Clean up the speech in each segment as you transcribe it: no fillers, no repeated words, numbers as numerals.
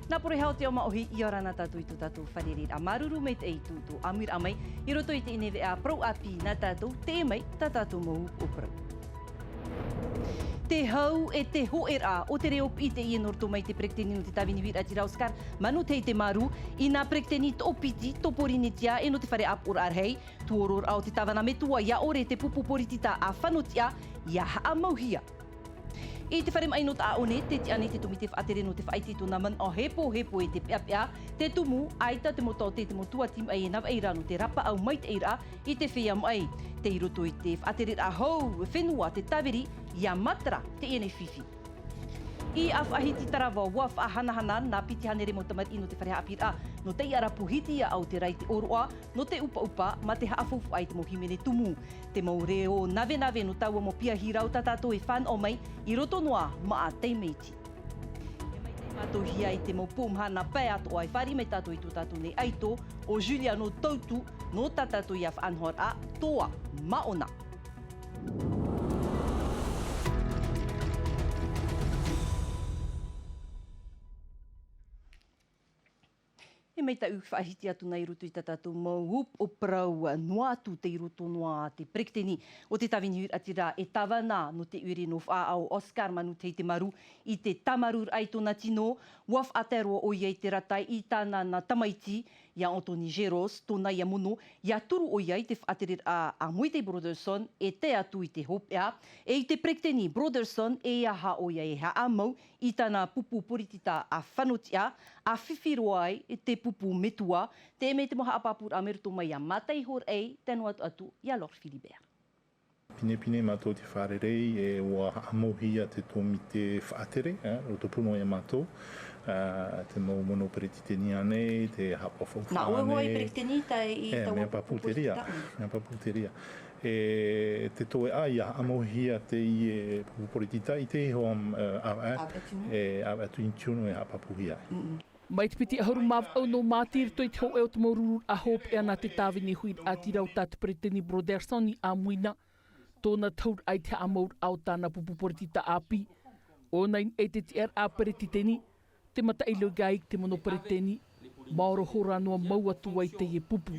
Nā pore hao te o maohi I ora nā tātou I tō tātou whaneri a maruru mei te ei tūtō amir amai I roto I te inewe a prau api nā tātou te mai tā tātou mau o prau. Te hau e te hoera o te reo I te ien orto mai te prekteni no te tawini wira tira Oscar manu tei te maru I nā prekteni tō piti tō porini tia e no te whare ap or arhei tuoror au te tawana metua ia ore te pupu poritita a whanotia ia haa mauhia. I te whare mai no ta aone, te te ane te tumi te whaatere no te whaiti tō naman o hepo hepo e te pia te tumu, aita te moto te motua tim ai e nawa eira no te rapa au mai te eira I te whea mai. Te iroto I te whaatere a hou, whenua te taweri, ia matara te ene whiwhi. I awhahiti tarawa waf a hanahana nā piti hanere mo tamar I no te whare hapira, no te iara puhiti ia au te rai te oroa, no te upa upa, ma te haafofu ai te mo himene tumu. Te mau reo nave nave no taua mo pia hirau tātātou e whan o mai, I roto noa maa teimeiti. E mai te mātou hia I te mau pōmhana pai ato ai whari me tātou I tō tātou nei aito, o Julia no tautu, no tātātou ia whanhor a toa maona. E mei ta whaahiti atu nei roto I tātou mau hup o prau noa atu te roto noa te prekteni o te tawini atira e tawana no te uri no whaau Oscar manu te maru I te tamarur ai tōna tino, waf ateroa o iei te ratai I tāna na tamaiti, ia Anthony Geros, tōna ia mono, ia turu o iei te whaaterir a Moite Broderson e te atu I te hopea, e I te prekteni Broderson e ia ha o iei ha amau I tāna pupu poritita a whanotia, a whiwhiroa ai e te pupu metua, te me te moha apapur a meruto mai a matai hor ei, tēnu atu ia Lord Philibert. Pine pine mātou te whārerei e ua amohia te tōmi te whaatere, roto puno e mātou, te mau mono peretiteni ane, te hapa whauwha ane. Nā ua I peretiteni tai I taua mea paputeria. E te toe ia amohia te I e pupuporitita I te hoa au atu in tiunu e hapa puhia. Mai te piti aharu mav au no mātir toi te ho eo te maururu a hope e ana te tāwini huid a tirau tātu pereteni Broderson I a muina, tōna taur ai te amaur au tāna pupuporitita api, o nain e te tiar a peretiteni, te mata ilo gaik te mono pereteni, maoro hora noa mau atu ai te e pupu.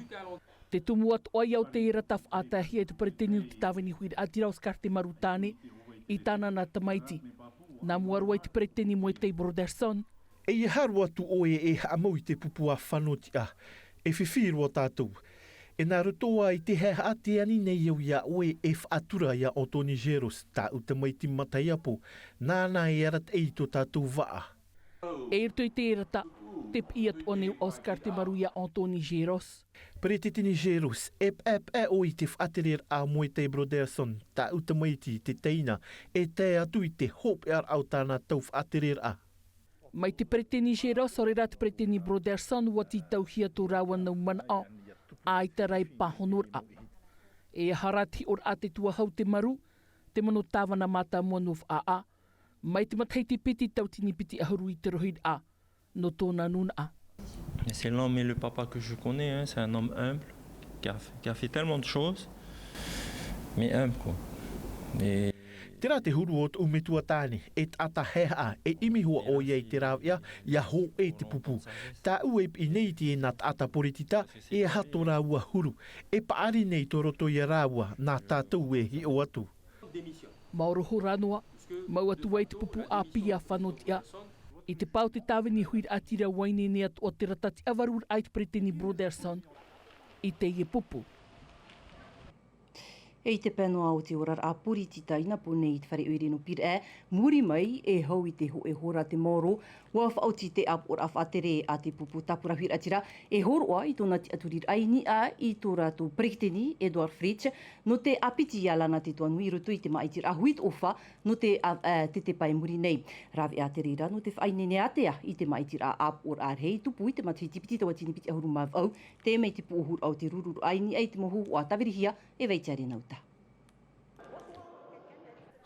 Te tumu atu ai au te ira taf a tahi e te pereteni o te tāwini huid a tirau skar te marutāne, I tāna nā tamaiti. Nā muaru ai te pereteni mo te Broderson, E I haru atu oe e haamau I te pupu a whanotia, e whiwhiru o tātou. E nā rotoa I te hea ate ani nei au ia oe e whaatura ia Anthony Geros, tā uta mai ti matai apo, nāna e arat ei tō tātou waa. E irto I te erata, te piat o neu Oscar te maru ia Anthony Geros. Peretitini Geros, e oi te whaaterer a Moite Broderson, tā uta mai ti te teina, e te atu I te hope ar au tāna tau whaaterer a. Mai te pereteni Geros, o rera te pereteni Broderson, wati tau hia tō rawa nau mana a, ai te rai pahonor a. E harati or a te tua hau te maru, te mono tāwana mata monof a, mai te matai te piti tau tini piti ahuru I te rohid a, no tōna nuna a. C'est l'homme et le papa que je connais, hein. C'est un homme humble, qui a fait tellement de choses, mais humble quoi. Et Te rā te huru o te umetua tāne, e tata hea e imihua o iei te rāwia, ia ho e te pupu. Tā ue I nei ti e nā tata poritita, e hato rāua huru. E paari nei tō roto I rāua, nā tātou e hi o atu. Mauro horanoa, mau atu ai te pupu a pia whanotia. I te pau te tāwini huir atira waine ne atu o te ratati avarur ai te pereteni Broderson, I te ie pupu. E te penoa o te orar a poritita ina pone I te whare uiri no pire muri mai e hau I te ho e hora te moro, ua whaoti te ap or a whaatere a te pupu tapurahir atira, e horoa I tōna te aturir aini a I tō rātou prekteni Edward Fritsch, no te apiti ia lana te tuanui roto I te maitir a huit ofa, no te te pai muri nei. Rawe a te reira no te whainene atea I te maitir a ap or a rei tupu I te matuhi tipiti tawa tini piti ahuru mav au, te mei te puohur au te rururu aini ai te mohu o a tawirihia e veitiare nauta.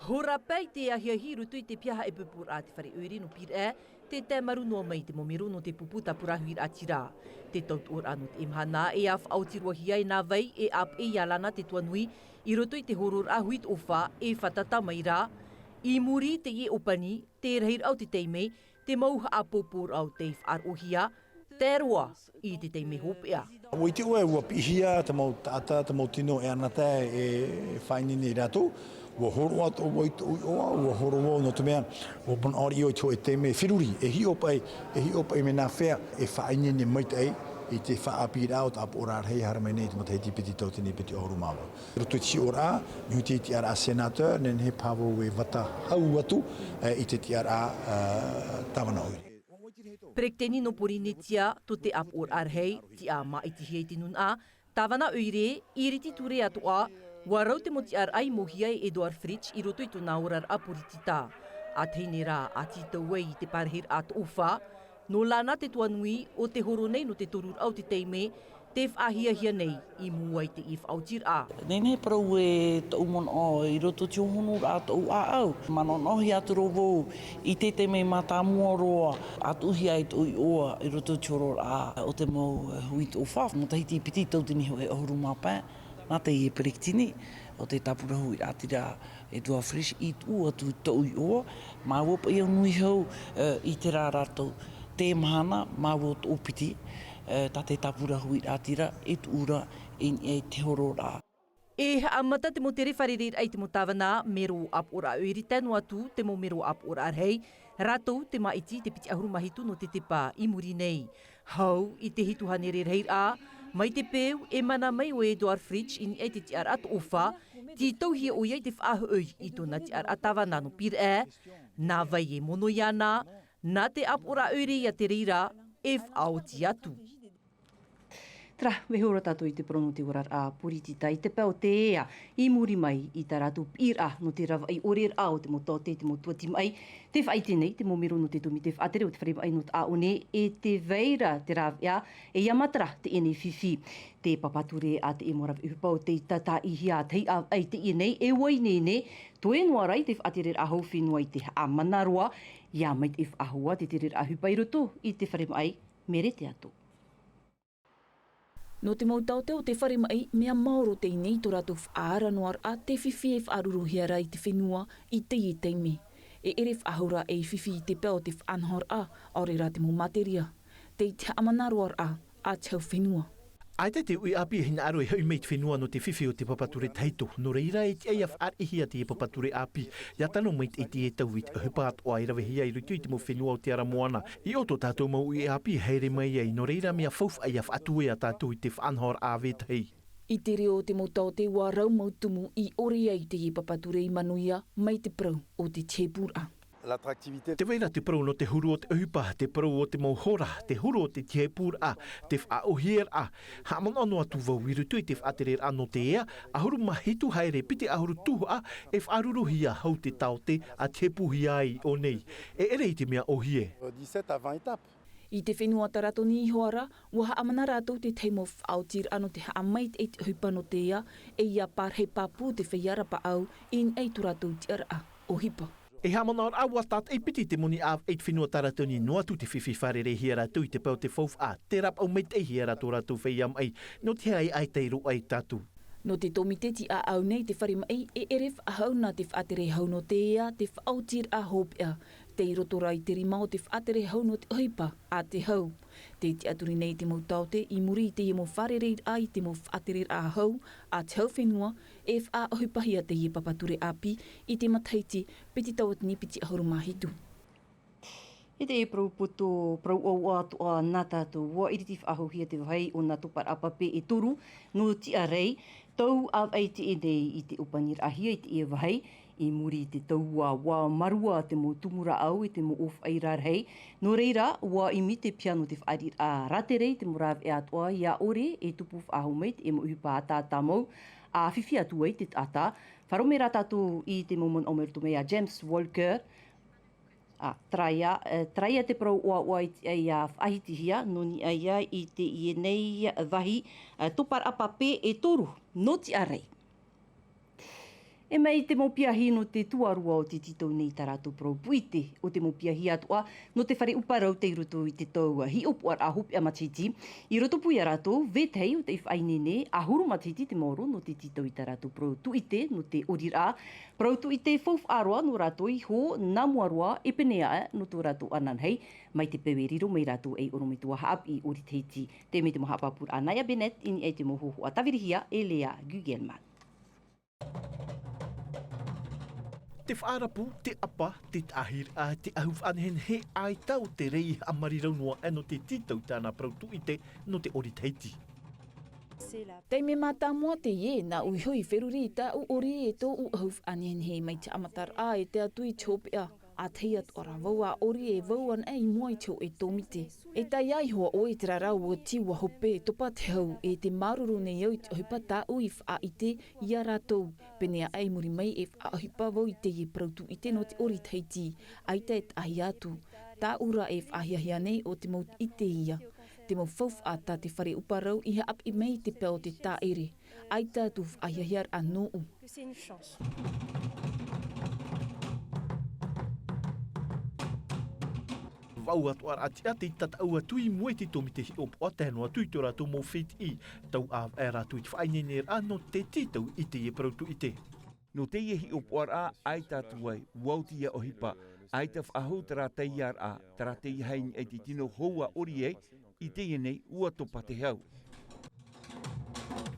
Hora pai te ahia hiru tui te piaha e pupur a te whare uiri no pire te te maru noa mai te momero no te puputa purahuir a tira. Te tautor anu te mahana e a whautirua hiai nā vai e ap e ialana te tuanui I roto I te horor a huit ofa e whatata mai rā. I muri te ie opani, te rahir au te teimei, te mauha a popur au te whaarohia, te roa i te me hopea. O te oe ua pihia, te mau tata, te mau tino e anata e whainini rato. Ua horo atu o i oa, ua horo o no te mea. O pan ori o i to e te me whiruri, e hi opai me nā whea, e whainini maita ei, i te whaapi rao ta apu ora hei hara mai nei te mata hei tipiti tau tini piti ohoru mawa. Roto i ti ora, ni te ti ara a senator, nen he pāwo e wata hau atu, i te ti ara tawana oiri. Prekteni no porinitia to te ap or arhei, ti a maitihi e tinun a, tawana uire, iriti ture atua, warau te moti ar ai mohia e Edward Fritsch i roto i tuna orar a poritita. A teine rā a titau i te parhir at ufa, no lana te tuanui o te horo nei no te torur au te teime, te whahia nei i mua i te if au tir a. Nene parau e tau mon o i roto tio honu rā tau a au. Mano nohi atu rovo i te te me mata mua roa atu hi ai tau i oa i roto tio rā o te mau hui tō whaf. Mo tahiti piti tau tini ho e ohuru mapā. Nā te i e periktini o te tapura hui rātira e tua fresh i tū atu tau i oa. Mā wopa i au nui hau i te rā rātou te mahana, mā wot o piti. Tā te tapura hui rātira, e tūra e te horo rā. E amata te mo tere wharerir ai te mo tawana, mero ap ora oiri tēnu atu, te mo mero ap ora arhei, rātou te maiti te piti ahuru mahitu no te tepa i muri nei. Hau i te hitu hanere reir a, mai te peu e mana mai o Edward Fritsch in e te tiar at ofa, ti tauhia o iei te whaahui i tōna tiar at tawana no pir e, nā vai e mono iana, nā te ap ora oiri a te reira, e whaoti atu. Tra, wehe ora tātou i te prono te orar a puritita i te pēo te ea i muri mai i tā rātou pira no te rawa i orer a o te mo tōte, te mo tuati mai, te whai tenei, te mo mero no te tumi te whaatere o te wharema ai no te aone e te veira te rawea e iamatara te ene whiwhi. Te papature a te e moraw i hupau te tata i hia tei a ai te enei e wai nene, to e noa rai te whaatere a hau whenua i te amanaroa, ia mai te whaahua te tere a hupai roto i te wharema ai merete atu. No te mautau te o te wharema ai, mea maoro te inei tō rātou whaara noar a te whiwhi e whaaruruhia rai te whenua i te i teime. E ere whaahura e whiwhi i te pēo te whanhor a, ore rā te mo materia. Te i te amanaroar a te hau whenua. Ai te ui api e hina aro e hau mei te whenua no te whiwhi o te papature taito. No reira e te eia whaar ihia te e papature api. Ia tano mei te e tau i te hupaat o ai rawe hia i rutu i te mo whenua o te ara moana. I oto tātou mau ui api heire mai ei. No reira mea whauf ai a whaatue a tātou i te whanhor a vetei. I te reo te motau te wā rau mautumu i ore ai te e papature i manuia mai te prau o te tēpura. Te weira te prau no te huru o te upa, te prau o te mauhora, te huru o te tiepura, te whaohier a. Hamon ono atu vau i rutu i te whaaterer ano te ea, ahuru mahitu haere piti ahuru tuhu a, e whaaruruhia hau te taote a tiepuhia ai o nei. E ere i te mea ohie. 17 à 20 étapes. I te whenua tarato ni hoara, ua haamana rātou te teimo whaotir ano te haamait e te hupa no te ea, e ia pārhei pāpū te whaiara pa au, in ei tu rātou te ara o hipa. E hamana ar awa tat e piti te moni av eit whenua taratoni noa tu te whiwhi wharere hia rātou i te pau te whauf a. Te rap au meit e hia rātou rātou whaiam ai, no te ai teiro ai tātou. No te tomiteti a au nei te wharima ei e ere whaahau nā te whaatere hau no te ea, te whaautir a hopea. Te rotora i te rimao te whaatere hau no te ohipa a te hau. Te aturi nei te mautau te i muri te i mo wharere ai te mo whaatere a hau a te hau whenua e wha ohipahia te i papature api i te mataiti piti tauatini piti ahuru mahitu. E te e prau poto, prau au atoa nā tātou, wā iriti whaahuhia te wahai o nā tupar apape e toru, no tia rei, tau au ai te e nei i te upanir ahia i te e wahai, i muri te taua wā marua te mo tumura au i te mo of ai rarhei. No reira, wā imi te piano te whaarir a raterei te morav e atoa i a ore e tupu whaahumeit e mo uhipa a tātā mau, a whiwhi atu ai te tata. Wharome rā tātou i te momon omerutu mei a James Walker, traia te prau oa ai a whahitihia, noni ai i te i nei vahi, topar apape e toru, noti arei. E mai te maupiahi no te tuarua o te tito nei tarato propuite. O te maupiahi atua no te whare uparau te iroto i te taua hi opuar a hupi a matiti. I roto pui a rato, vetei o te whainene a huru matiti te mauro no te tito i tarato protuite no te orira. Protuite fof aroa no rato i ho namuarua e penea no to rato ananhei. Mai te peweriro mai rato e oromitua haap i oriteiti. Te me te mohapapur Anaya Bennett ini e te mohoho a tawirihia e Lea Gugelman. Te whaarapu, te apa, te tahir a te ahuf anhen he ai tau te rei a marirau noa e no te titau tāna protuite no te oriteiti. Tei me mata mua te ie na uihui wheruri ta u ori e tō u ahuf anhen he mai te amatar a e te atui tōpea. A tei at ora waua ori e wauan e i mua i tō e tōmite. E tai ai hoa o e te rarau o tiwa hope topa te hau e te maruru nei au i te ohipa tā ui wha i te i a rātou. Penea ai muri mai e wha ohipa wau i te i prautu i te no te ori teiti. Aita e tahi atu. Tā ura e whahiahia nei o te maut i te ia. Te mau whauf a tā te whare uparau i he ap i mei te peo te tā ere. Aita tu whahiahiar anō u. Wau atu ar ati ati tata au atui mue ti tomi te hi opo ateno atui to ratu mo fit i tau a e ratu i te whainene ano te titau i te e prautu i te. No te hi opo ar a ai tatu ai wauti ia ohipa ai ta whahu tara te iar a tara te ihain e te tino houa ori e i te nei ua topa te hau.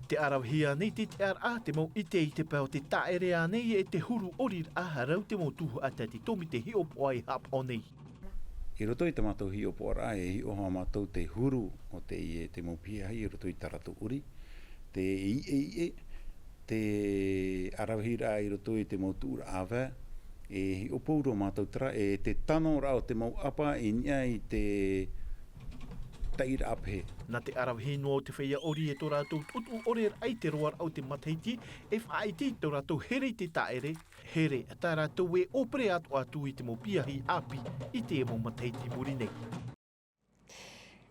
Te arawhia nei te ar a te mau i te pēo te taere a nei e te huru ori a harau te mau tuhu a te tomi te hi opo ai hap o nei. I roto i te mātou hi opo ara e hi oha mātou te huru o te i e te mopia i roto i taratu uri, te i te arawhira i roto i te mautura awa, e hi opo uro mātou tara, e te tano rao te mau apa i nia i te taira aphe. Na te arawhi noa o te whaia ori e tō rātou tutu ore ai te roar au te mataiti, e whaiti tō rātou here te taere, here tā rātou e opere atu i te mopiahi api i te emo mataiti muri nei.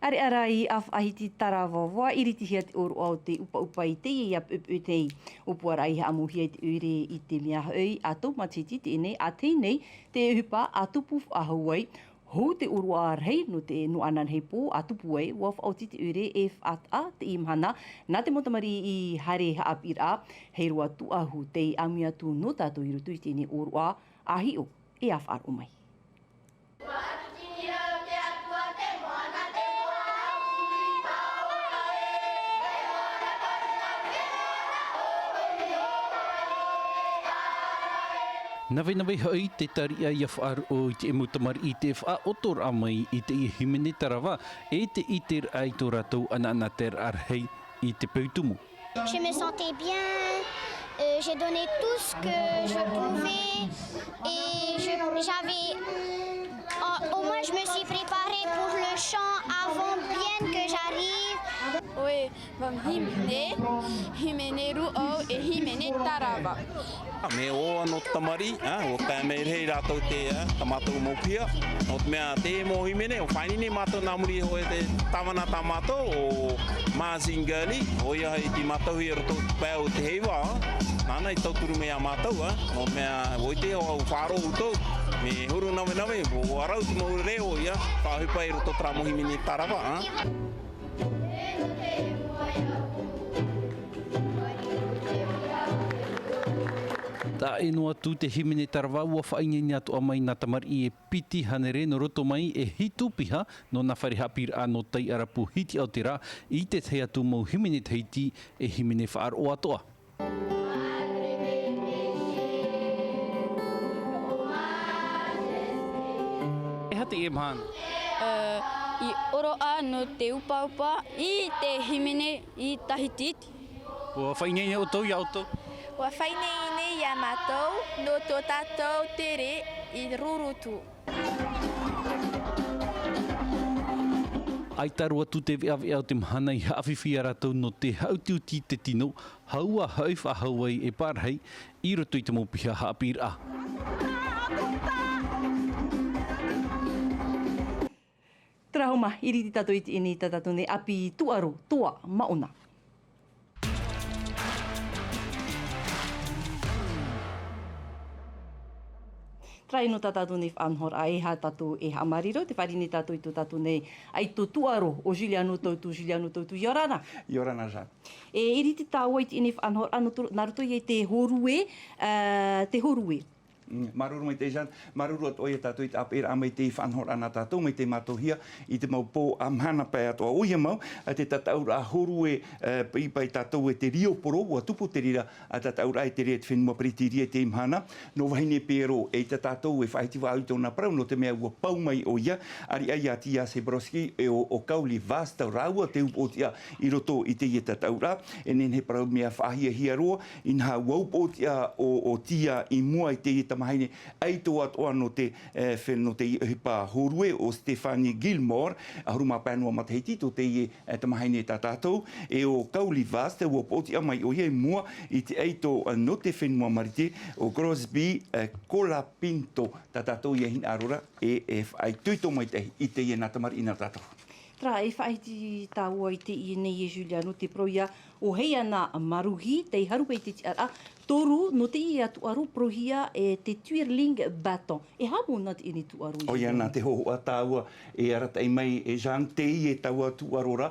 Are ara i awhahiti tarawawa, iritihia te oro au te upa i te i ap uputei. Upuara i amuhia i te ure i te mea hoi, ato matiti te ene, a te nei, te hupa atupuf ahauai, Hou te urua rei no te no anan hei pō atupu ai, waf au te ure e whata te i mahana, nā te motamari i hare haapir a, hei roa tu ahu te amia tu no tātou i rutu i tēne urua, ahi o e awhar o mai. Nawai hoi te tari ai a whaar o i te emutamari i te wha otor a mai i te i himene tarawa e te iter ai tō rātou ana ter arhei i te pautumu. Je me sentais bien, j'ai donné tout ce que je pouvais et j'avais, au moins je me suis préparée pour le chant avant bien que j'arrive. Oe, vam himene ruo e himene tarawa. Me o anō tamari, o kai mei rei rātou te tamatou mopia. O te mea te mo himene, o whainini mātou nā muri hoi te tawana tā mātou o Mazingani. O ia hei ti mātou hi roto pēo te heiwa. Nāna i tauturu mea mātou, o mea hoi te o whāro utou. Me huru nawe, o arau te mo reo ia, whahupa i roto tra mo himene tarawa. Tā e noa tū te himene tarawa ua whaingia atu a mai nā tamari i e piti hanere no roto mai e hitu piha no nā whare hapir a no tai arapu hiti au te rā i te te atu mau himene teiti e himene whaar o atoa. E hati e mahana? I oroa no te upa i te himene i tahititi. Ua whaingia o tau i auto? Ua whainei nei ia mātou no tō tātou tere i rurutu. Ai taru atu te veawe au te mahana i hawhiwhia rātou no te hautiuti te tino, haua hauwha hauai e pārhei i roto i te mōpiha haapir a. Trahoma, iriti tātou iti ini tātou ne api tuaro, toa, maona. Trai no tātou nei whanhor a e ha tātou e ha mariro, te whari ni tātou i tō tātou nei ai tō tuaro o Juliano tautu Iorana. Iorana ja. E iri te tāua i te nei whanhor, nā roto i te horue, Maruru mai te jan, maruru at oia tātou i te apera a mai te whanhor ana tātou, mai te matohia, i te mau pō a mahana pai atoa oia mau, a te tataura a horue i pai tātou e te rioporo, ua tupu te rira, a tataura e te rea te whenua pritiria te mahana, no wahine pero e te tātou e whaitiwa au tōna prau, no te mea ua pau mai oia, ari ai a tia se broski e o kauli vasta raua, te upotia i roto i te i tataura, e nen he prau mea whahia hia roa, in ha waupotia o tia i mua i te i tamahine, ai tō atoa no te hipa horue o Stefani Gilmore, a huruma pēnua matahiti, tō te i tamahine tā tātou, e o kauli vasta, ua poti amai o hei mua, i te eito no te whenua marite, o Crosby Kola Pinto, tā tātou i ahin arora, ai tuito mai te i te i natamari ina tātou. Tra, e whaiti tāua i te i nei e Juliano, te proia o hei ana maruhi, te harupe i te tiara, toru no te i atu aru prohia e te twirling baton. E hamu nā te ini tu aru? O ia nā te hoa tāua e aratai mai e Jean te i e tāua tu arora,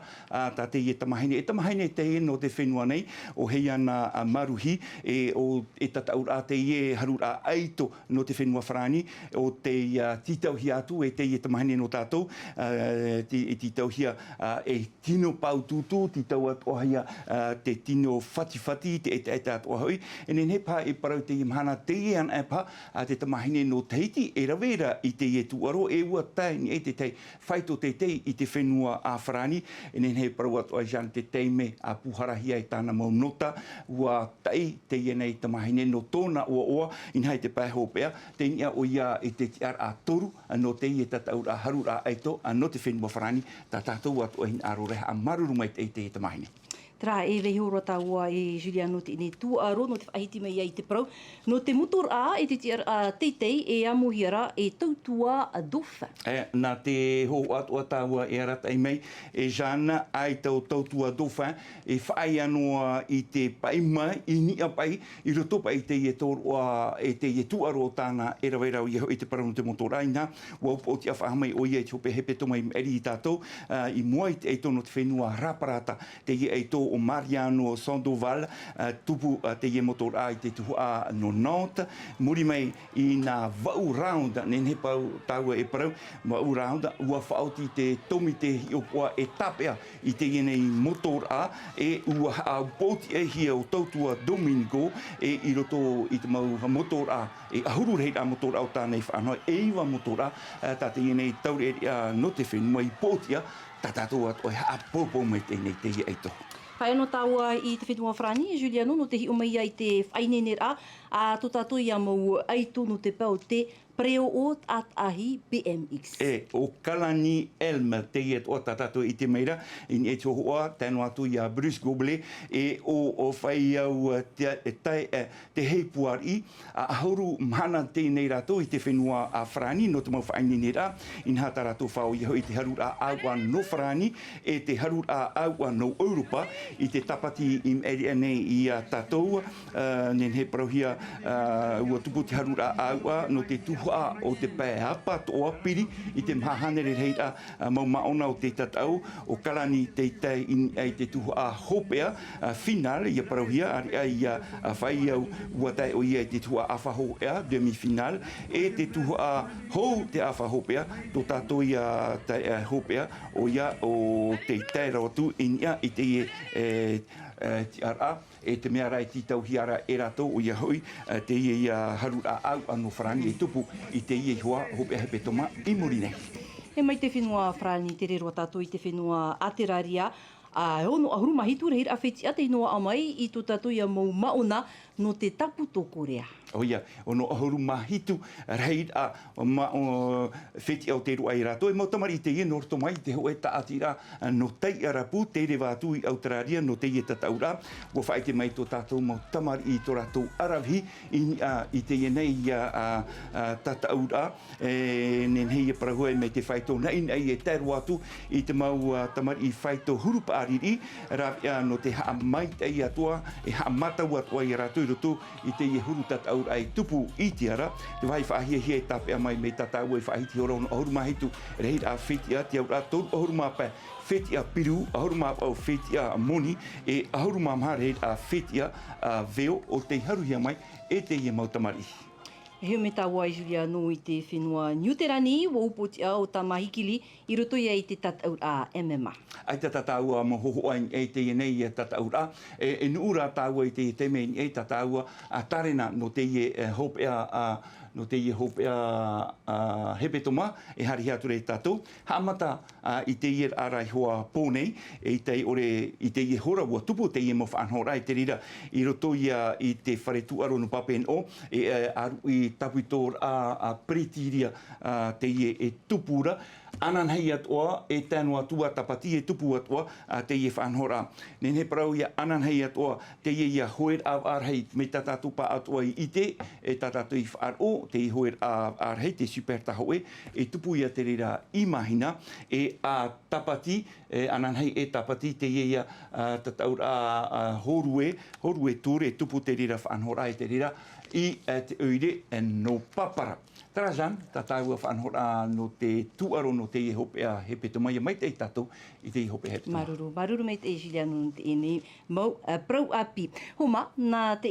tā te i e tamahine. E tamahine te i no te whenua nei, o hei ana maruhi, e tataura te i e harura aito no te whenua whrani, o te titauhi atu e te i e tamahine no tātou, e titauhia e tino pau tūtū, titau atu ohia te tino whati, te eta atu ahoi, e nen he pā e parau te i mahana te i an epa a te tamahine no teiti e rawera i te i e tuaro e ua tai ni e te tei whaito te tei i te whenua a wharani e nen he parau atu a jan te teime a puharahia i tāna mau nota ua tai te i nei tamahine no tōna oa in hai te pēho pēa te nia o ia i te tiar a toru no te i e tataura harura aito no te whenua wharani tā tātou atu a hin aroreha a maruru mai te i tamahine. Tra e vehi ora tāua e Juliano te ine tuaro no te whaiti mai ai te prau. No te motor a e te tiar a teitei e amohiara e tautua a dofa. Nā te ho atua tāua e aratai mai e jana ai tautua dofa e whai anoa i te paima i nia pai i roto pai te i e tōrua e te i e tuaro tāna e raweirau i te parau no te motor aina. Ua upoti a whahamai o ia i te hope hepe tomai eri i tātou i mua i te eito no te whenua raparata te i eito o Mariano Sandoval, tupu te ie motor a i te tuhu a no Nantes, muri mai i nā vau round, nen he pau tāua e parau, vau round, ua whaoti te tomi te hiopua e tapea i te ienei motor a, e ua au poti e hia o tautua Domingo, e i roto i te mau motor a, e ahuru rei a motor au tānei whanoi, e iwa motor a, tā te ienei taure no te whenua i potia, tā tātou atu e haapopo mai tēnei te hi eito. Pai anō tāua i te whenua whrani, Juliano, no te hi umai ai te whainenera a tō tātou i a mau aitu no te pau te preo o atahi BMX. O Kalani Elm te i o tātou i te meira, i e te hoa, tēnu atu i a Bruce Goblet, e o whai au te heipuari, a hauru mahana tēnei rātou i te whenua a whrani, no te mau whainenera, in hata rātou whao i hau i te harura aua no whrani, e te harura aua no Europa, i te tapati i eri nei i a tātou, nen he parauhia ua tupu te harura aua no te tuhu o te pēhapa toa piri i te mahanere reira mau maona o te tatau o Kalani te tei ai te tuhu a hopea final i a parauhia ari ai a whai au ua tai o ia i te tuhu a whahopea demi-final e te tuhu a hou te a whahopea tō tātou i a hopea o ia o te tei rawatu i te tiara e te mea rai titau hiara e rato o ia hui te ia harura au anō whrani e tupu i te ia hoa hope hepe toma i muri nei. E mai te whenua whrani te rero tātou i te whenua ateraria ono ahuru mahitu reira a wheti ate inoa amai i tō tātou ia mau maona no te tapu tō Korea. O ia, ono ahuru mahitu reira wheti au te rua i rato. E mau tamari te ia norto mai te hoe taatira no tei arapu, te rewa atu i Australia no te ia tataura. Ua whaite mai tō tātou mau tamari i tō ratou arawhi i te ia nei tataura. Nen hei e parahua mai te whaito nei e teru atu i te mau tamari i whaito hurupa ariri. Rawia no te haa mai te ia atua, e haa matau atua i rato i roto i te ia huru tataura. tataur ai tupu I tiara, te vai whaahia hia e tape a mai me tatau e whaahiti ora on ahuru mahitu, rehit a whitia, te aura tōru ahuru mapa, whitia piru, ahuru mapa o whitia moni, e ahuru mamha rehit a whitia veo o te haruhia mai, e te ia mautamari. He me tā wai Julia no I te whenua Niuterani, wa upotia o tā mahikili, I roto ia I te tatau a MMA. Ai te tatau a mohoho ai e te nei e tatau a, e nuura tāua I te teme e tatau a tarena no te ie hopea no te ie hopea hepetoma e hari atu rei tātou. Hamata I te ie arai hoa pōnei, e I te ie hora ua tupu te ie mo whanhora e te rira I roto ia I te whare tuaro no papen o, e aru I tapuitor a pretiria te ie e tupura. Anan hei atua e tēnua tua tapati e tupu atua te ie whanhora. Nen he parau ia anan hei atua te ie ia hoer au arhei me tatatupa atua I ite, e tatatu I wharo, te I hoer arhei, te super tahoe, e tupu ia te rira I mahina, e a tapati, anan hei e tapati te ie ia tataur a horue tūre, e tupu te rira whanhora e te rira, I te oire no papara. Tarajan, tatau whanhora no te tuaro no te hopea hepe mai mai te tatou I te hope hepe. Maruru mei te Juliano te ene mau prau api. Homa, nā te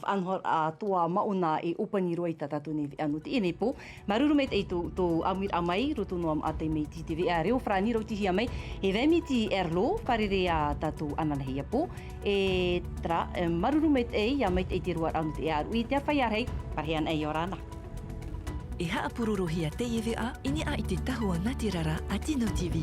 whanhora toa mauna e upani roi tatatu ne anu te ene po. Maruru mei te tō amir amai, roto no am ate mei ti te vea reo whrani rau tihi amai. E vemi ti erlo, wharere a tatou ananahia po. E tra, maruru mei te amai te ruar anu te aru. I te awhai arhei, parhean ei orana. E haapururu hia te iwi a, ini a I te tahua Ngāti Rara a Tiunu TV.